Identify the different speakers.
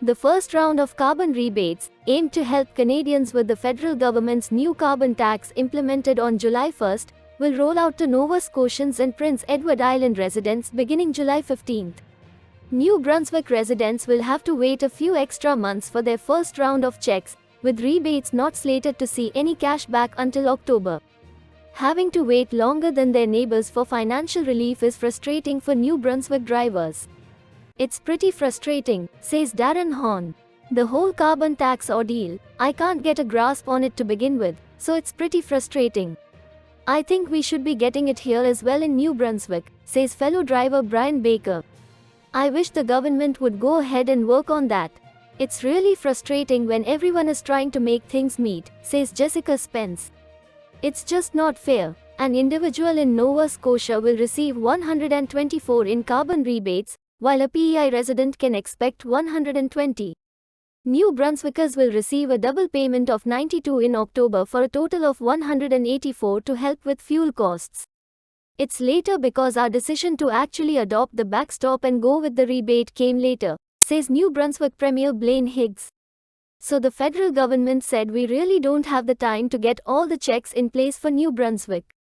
Speaker 1: The first round of carbon rebates, aimed to help Canadians with the federal government's new carbon tax implemented on July 1st, will roll out to Nova Scotians and Prince Edward Island residents beginning July 15th. New Brunswick residents will have to wait a few extra months for their first round of checks, with rebates not slated to see any cash back until October. Having to wait longer than their neighbors for financial relief is frustrating for New Brunswick drivers. It's pretty frustrating, says Darren Horn. The whole carbon tax ordeal, I can't get a grasp on it to begin with, so it's pretty frustrating. I think we should be getting it here as well in New Brunswick, says fellow driver Brian Baker. I wish the government would go ahead and work on that. It's really frustrating when everyone is trying to make things meet, says Jessica Spence. It's just not fair. An individual in Nova Scotia will receive 124 in carbon rebates, while a PEI resident can expect 120. New Brunswickers will receive a double payment of 92 in October for a total of 184 to help with fuel costs. It's later because our decision to actually adopt the backstop and go with the rebate came later, says New Brunswick Premier Blaine Higgs. So the federal government said we really don't have the time to get all the checks in place for New Brunswick.